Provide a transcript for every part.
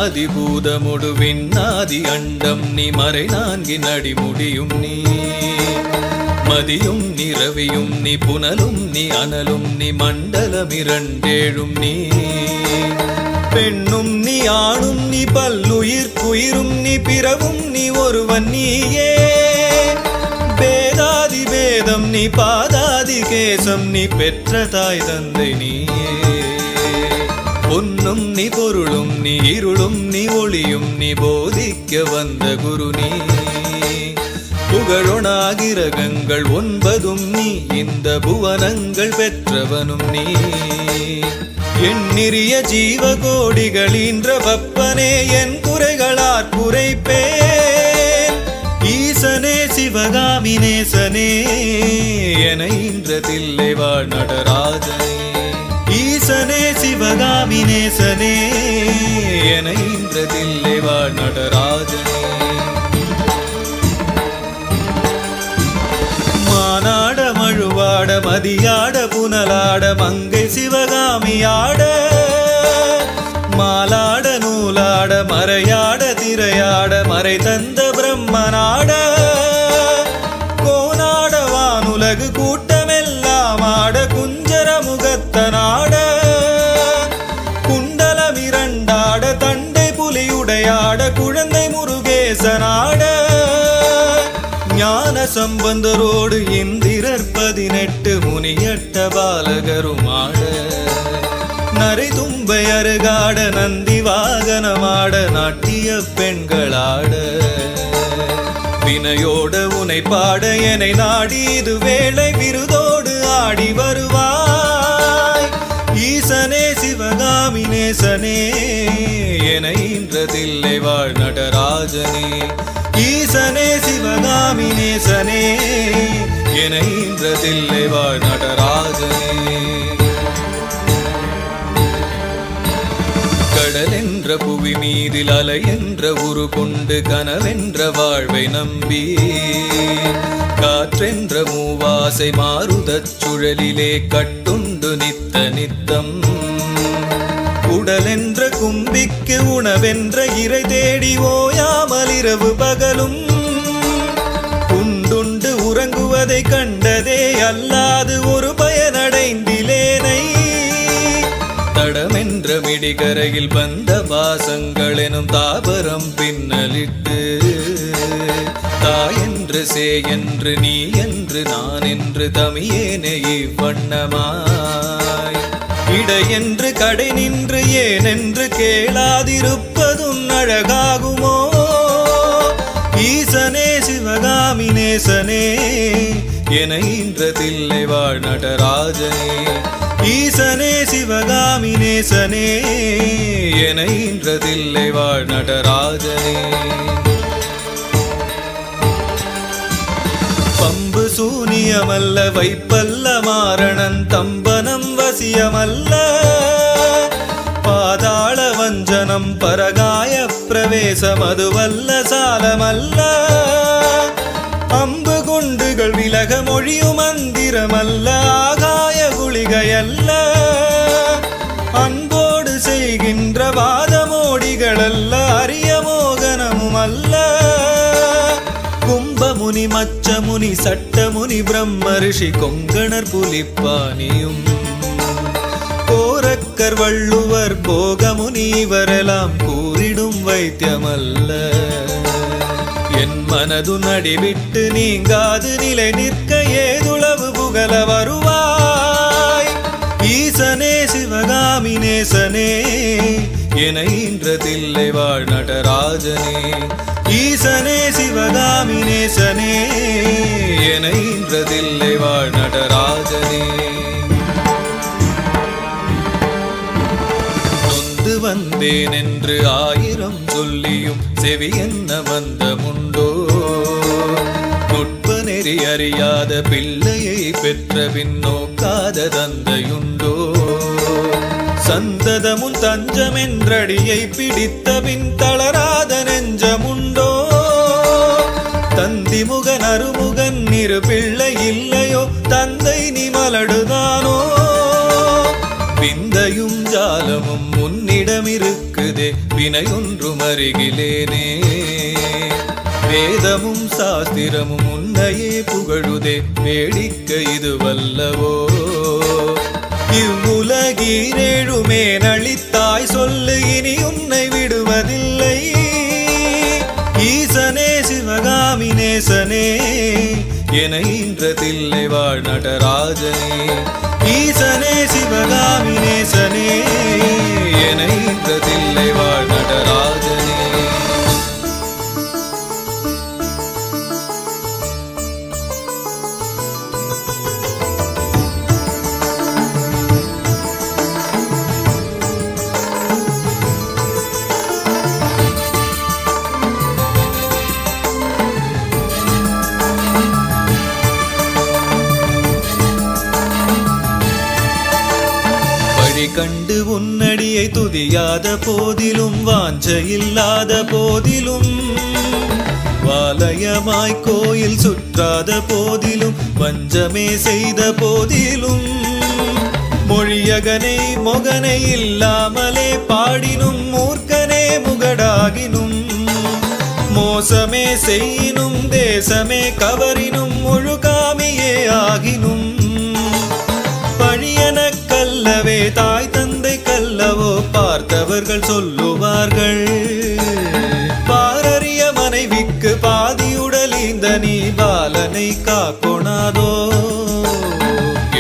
ஆதிபூதமுடு விண்ணாதி அண்டம் நீ மறை நான்கின் அடிமுடியும் நீ மதியும் நீ ரவியும் நீ புனலும் நீ அனலும் நீ மண்டலமிரண்டேழும் நீ பெண்ணும் நீ ஆணும் நீ பல்லுயிர்க்குயிரும் நீ பிறவும் நீ ஒருவன் நீயே பேதாதி பேதம் நீ பாதாதி கேசம் நீ பெற்ற தாய் தந்தை நீயே பொன்னும் நீ பொருளும் நீ இருளும் நீ ஒளியும் நீ போதிக்க வந்த குரு நீ புகழொணாகிரகங்கள் 9 நீ இந்த புவனங்கள் பெற்றவனும் நீ எண்ணிறிய ஜீவகோடிகளீன்ற வப்பனே என் குறைகளாற் குறைப்பேன் ஈசனே சிவகாமி நேசனே என இன்றதில்லை வாழ் நடராஜனே ஈசனே சிவகாமி நேசனே என இன்றதில்லை வாழ் நடராஜனே மானாட மழுவாட மதியாட புனலாட மங்கை சிவகாமியாட மாலாட நூலாட மறையாட திரையாட மறை தந்த பிரம்மனாட கோனாட வானுலகு கூட்டமெல்லாம் ஆட குஞ்சர முகத்தனாட குண்டலமிரண்டாட தண்டை புலியுடையாட குழந்தை முருகேசனாட ஞான சம்பந்தரோடு இந்திரர் 18 முனியட்ட பாலகருமாட நரை தும்பை அருகாட நந்தி வாகனமாட நாட்டிய பெண்களாட வினையோட உனை பாட எனை நாடி இது வேளை விருதோடு ஆடி வருவாய் ஈசனே சிவகாமி நேசனே என இன்றதில்லை வாழ் நடராஜனே ஈசனே சிவகாமி நேசனே என இன்றதில்லை வாழ் நடராஜனே கடல் என்ற புவி மீதில் அலை என்ற உரு கொண்டு கனவென்ற வாழ்வை நம்பி காற்றென்ற மூவாசை மாறுதச் சுழலிலே கட்டுண்டு நித்த நித்தம் உடல் என்ற கும்பிக்கு உணவென்ற இறை தேடி ஓயாமல் இரவு பகலும் உண்டுண்டு உறங்குவதை கண்டதே அல்லாது ஒரு பயனடைந்திலேனை தடமென்ற மிடிகரையில் வந்த வாசங்கள் எனும் தாபரம் பின்னலிட்டு தாயென்று சே என்று நீ என்று நான் என்று தமியேனே இவ்வண்ணமாய் இடையென்று கடை நின்று ஏனென்று கேளாதிருப்பதும் அழகாகுமோ ஈசனே சிவகாமி நேசனே என இன்றதில்லை வாழ் நடராஜனே ஈசனே சிவகாமி நேசனே என இன்றதில்லை வாழ் நடராஜனே பம்பு சூனியமல்ல வைப்பல்ல மாரணன் தம்பனம் வசியமல்ல பாதாள வஞ்சனம் பரகாய பிரவேசம் அதுவல்ல சாலமல்ல அம்பு குண்டுகள் விலக மொழியும் மந்திரமல்ல ஆகாய குளிகையல்ல அன்போடு செய்கின்ற வாதமோடிகளல்ல அரிய மோகனமும் அல்ல கும்பமுனி மச்சமுனி சட்டமுனி பிரம்ம ரிஷி கொங்கணர் புலிப்பானியும் கோரக்கர் வள்ளுவர் போகமுனி இவரெல்லாம் கூறிடும் வைத்தியமல்ல என் மனது நடிவிட்டு நீங்காது நிலை நிற்க ஏதுளவு புகழ வருவாய் ஈசனே சிவகாமி நேசனே என இன்றதில்லை வாழ் நடராஜனே ஈசனே சிவகாமி நேசனே என இன்றதில்லை வாழ் நடராஜனே நொந்து வந்தேன் என்று 1000 சொல்லியும் செவி என்ன வந்தமுண்டோ நுட்ப நெறி அறியாத பிள்ளையை பெற்ற பின் நோக்காத தந்தையுண்டோ சந்ததமுன் தஞ்சமென்றடியை பிடித்த பின் தளராத நெஞ்சமுண்டோ தந்திமுகன் அருமுகன் இரு பிள்ளை இல்லையோ தந்தை நீ மலடுதானோ விந்தையும் ஜாலமும் உன்னிடம் இருக்குதே வினையொன்றும் அருகிலேனே. வேதமும் சாஸ்திரமும் உன்னையே புகழுதே, வேடிக்கை இது வல்லவோ. இவ்வுலகீரேழுமே நளித்தாய் சொல்லு, இனி உன்னை விடுவதில்லை. ஈசனே சிவகாமி நேசனே, என ஈன்றதில்லை வாழ் நடராஜனே. ஈசனே சிவகாமி நேசனே, என ஈன்றதில்லை வாழ் நடராஜனே. கண்டு உன்னடியை துதியாத போதிலும், வாஞ்சையில்லாத போதிலும், வாலயமாய் கோயில் சுற்றாத போதிலும், வஞ்சமே செய்த போதிலும், மொழியகனை மொகனை இல்லாமலே பாடினும், மூர்க்கனே முகடாகினும், மோசமே செய்யினும், தேசமே கவரினும், முழுகாமியே ஆகினும், பழியன கல்லவே தாய் தந்தை கல்லவோ பார்த்தவர்கள் சொல்லுவார்கள். பாரறிய மனைவிக்கு பாதியுடல் இந்த நீ பாலனை காக்கொணாதோ.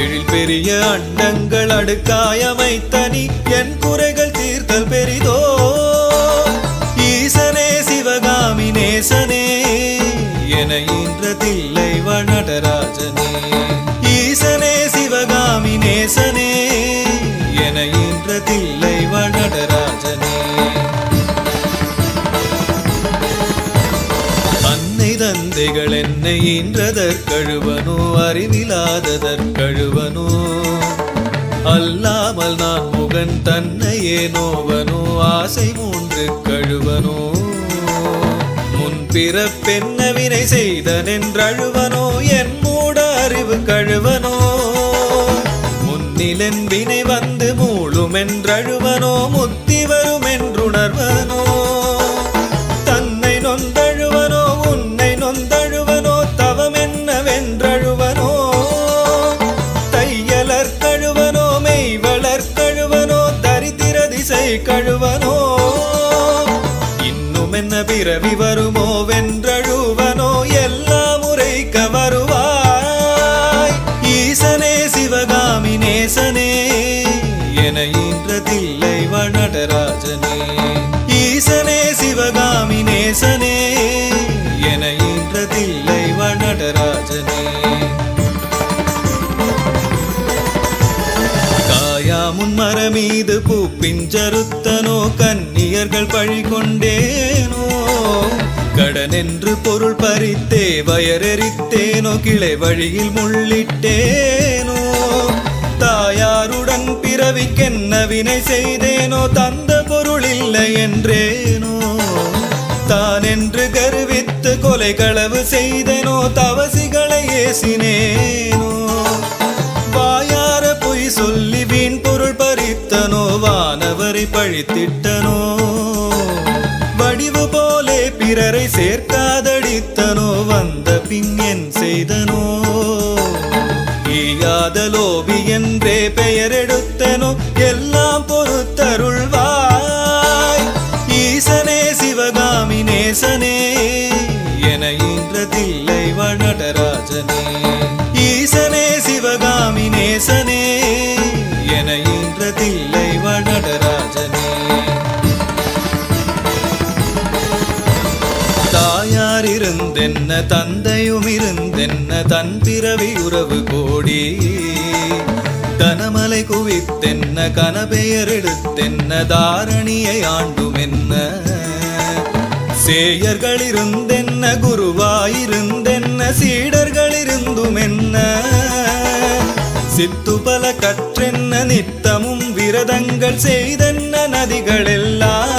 எழில் பெரிய அண்டங்கள் அடுக்காயமைத்த நீ என் குறைகள் தீர்த்தல் பெரிதோ. ஈசனே சிவகாமி நேசனே, என ஈன்றதில்லை வாழ் நடராஜனே. ஈசனே சிவகாமி நேசனே, என ஈன்றதில்லை வாழ் நடராஜனே. அன்னை தந்தைகள் என்னை ஈன்றதற்கழுவனோ, அறிவிலாததற்கழுவனோ. அல்லாமல் நான் முகன் தன்னையே நோவனோ, ஆசை மூன்று கழுவனோ. முன்பிறப்பென்ன வினை செய்தனென்றழுவனோ, என் மூட அறிவு கழுவனோ. முன்னிலன் வினை வந்து மூழுமென்றழுவனோ, முத்தி வருமென்றுணர்வனோ. தன்னை நொந்தழுவனோ, உன்னை நொந்தழுவனோ, தவமென்னவென்றழுவனோ. தையலர் கழுவனோ, மெய்வளர் கழுவனோ, தரித்திர திசை கழுவனோ. இன்னும் என்ன பிறவி வருமோ வென்றழுவனோ, எல்லா முறைக்க வருவாய். ஈசனே சிவகாமி நேசனே, என ஈன்றதில்லை வாழ் நடராஜனே. ஈசனே சிவகாமி நேசனே, என ஈன்றதில்லை வாழ் நடராஜனே. காயாமுன் மரமீது பூ பிஞ்சறுத்தனோ, கன்னியர்கள் பழி கொண்டேனோ. கடனென்று பொருள் பறித்தே வயரெறித்தேனோ, கிளை வழியில் முள்ளிட்டேனோ. தாயாருடன் பிறவிக்கென்ன வினை செய்தேனோ, தந்த பொருள் இல்லை என்றேனோ. தானென்று கருவித்து கொலை களவு செய்தேனோ, தவசிகளை ஏசினேனோ. வாயார பொய் சொல்லி வீண் பொருள் பறித்தனோ, வானவரை பழித்திட்டனோ. வடிவு போலே பிறரை சேர்க்காதடித்தனோ, வந்த பின் என் செய்தனோ. ஈயாத லோபி என்றே பெயரெடுத்தனோ, எல்லாம் பொறுத்தருள்வாய். ஈசனே சிவகாமி நேசனே, என ஈன்றதில்லை வாழ் நடராஜனே. ஈசனே சிவகாமி நேசனே, என ஈன்றதில்லை வாழ் நடராஜனே. தாயார் இருந்தென்ன தந்தையும் இருந்தென்ன, தன் பிறவி உறவு கோடி. தனமலை குவித்தென்ன கனபெயர் எடுத்தென்ன, தாரணியை ஆண்டுமென்ன. சேயர்கள் இருந்தென்ன குருவாயிருந்தென்ன, சீடர்கள் இருந்துமென்ன. சித்துபல கற்றென்ன நித்தமும் விரதங்கள் செய்தென்ன, நதிகளெல்லாம்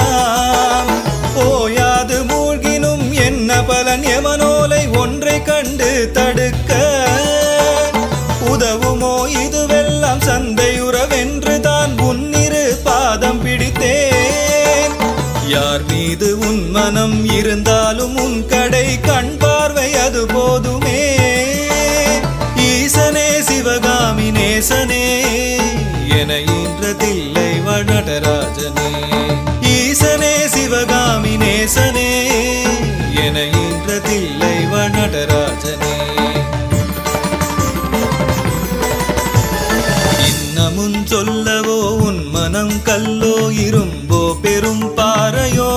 ஓயாது மூழ்கினும் என்ன பலன். யமனோலை ஒன்றை கண்டு தடுக்க உதவுமோ இதுவெல்லாம், சந்தையுறவென்று தான் உன்னிரு பாதம் பிடித்தேன். மனம் இருந்தாலும் உன் கடை கண் பார்வை அது போதுமே. ஈசனே சிவகாமி நேசனே என ஈன்றதில்லை நடராஜனே. ஈசனே சிவகாமி நேசனே என ஈன்றதில்லை நடராஜனே. இன்னமும் சொல்லவோ உன் மனம் கல்லோ இரும்போ பெரும் பாறையோ.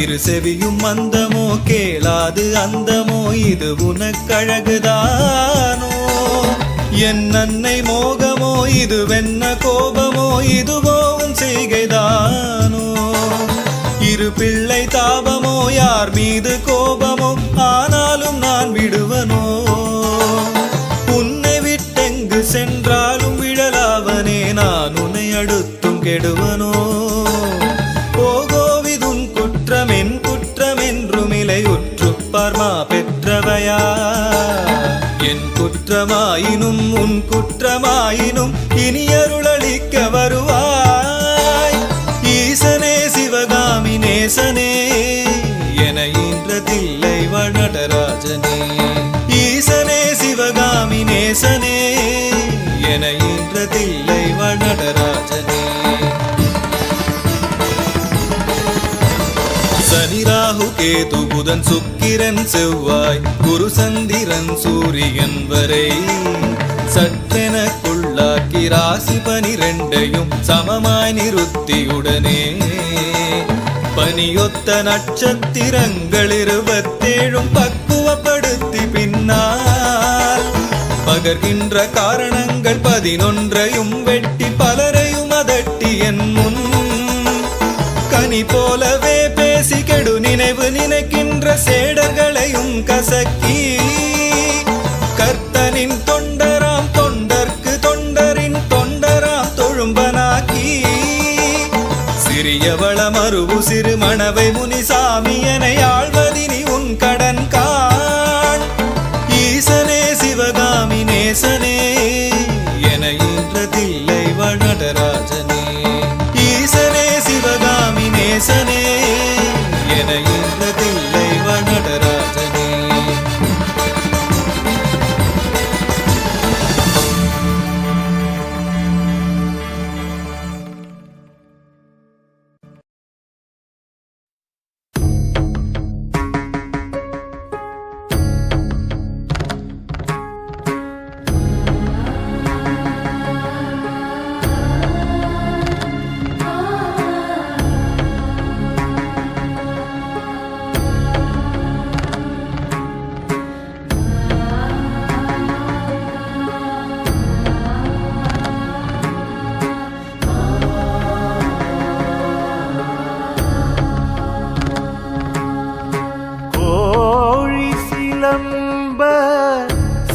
இரு செவியும் அந்தமோ கேளாது அந்தமோ இது உனக்கழகுதானோ. என் அன்னை மோகமோ இது வெண்ண கோபமோ இதுவோ உன் செய்கைதானோ. இரு பிள்ளை தாபமோ யார் மீது கோபமோ ஆனாலும் நான் விடுவனோ. உன்னை விட்டெங்கு சென்றாலும் விழலாவனே நான் உன்னை அடுத்தும் கெடுவனோ. போகோவிதுன் குற்றம் என் குற்றம் என்றுமிலை உற்றுப்பார்மா பெற்றவையா. என் குற்றமாயினும் உன் குற்றமாயினும் இனி அருளளிக்க வருவாய். ஈசனே சிவகாமி நேசனே என ஈன்றதில்லை நடராஜனே. ஈசனே சிவகாமி நேசனே என ஈன்றதில்லை நடராஜனே. சனி ராகு கேது புதன் சுக்கிரன் செவ்வாய் குரு சந்திரன் சூரியன் வரை சட்டெனக்குள்ளாக்கி ராசி 12 சமமாய் நிறுத்தியுடனே. பனியொத்த நட்சத்திரங்கள் 27 பக்குவப்படுத்தி பின்னால் பகர்கின்ற காரணங்கள் 11 வெட்டி பலரையும் அதட்டி என் முன். கனி போலவே பேசி கெடு நினைவு நினைக்கின்ற சேடர்களையும் கசக்கி கர்த்தனின் தொண்டராம் தொண்டர்க்கு தொண்டரின் தொண்டராம் தொழும்பனாக்கி சிறியவள மறுவு சிறு மணவை முனிசாமியனை ஆழ்வதினி உன் கடன் காண். ஈசனே சிவகாமி நேசனே என ஈன்றதில்லை நடராஜனே. ஈசனே சிவகாமி நேசனே என ஈன்றதில்லை நடராஜனே.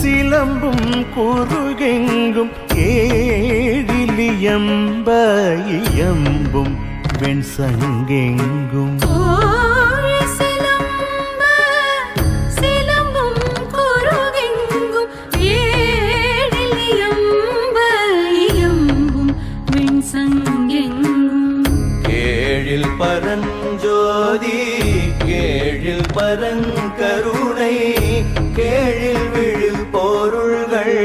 சிலம்பும் குருகெங்கும் ஏழிலியம்ப இயம்பும் வெண்சங்கெங்கும் பரஞ்சோதி கேழில் பரங்கருணை கேழில் விழில் பொருள்கள்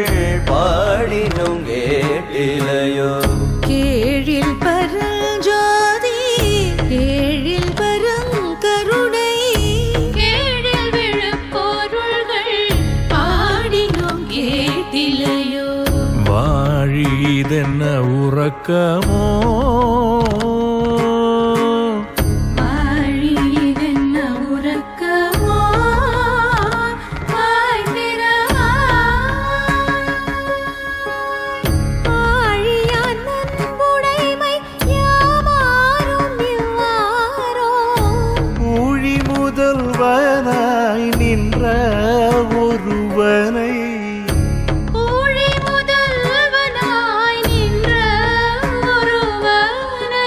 பாடினும் கேட்டிலையோ. கேழில் பரஞ்சோதி கேழில் பரங்கருணை கேழில் விழில் பொருள்கள் பாடினும் கேட்டிலையோ. வாழிதென்ன உறக்கமோ முதல்வனாய் நின்ற ஒருவனை முதல்வனாய் நின்ற ஒருவனை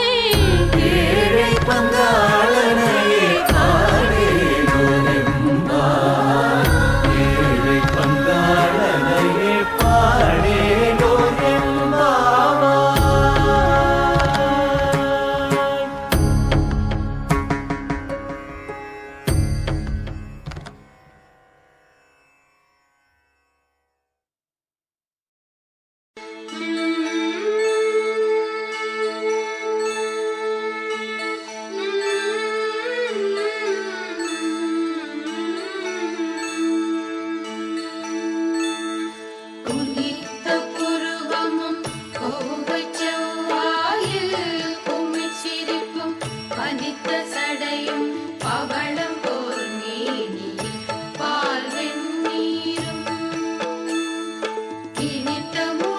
நித்தமும்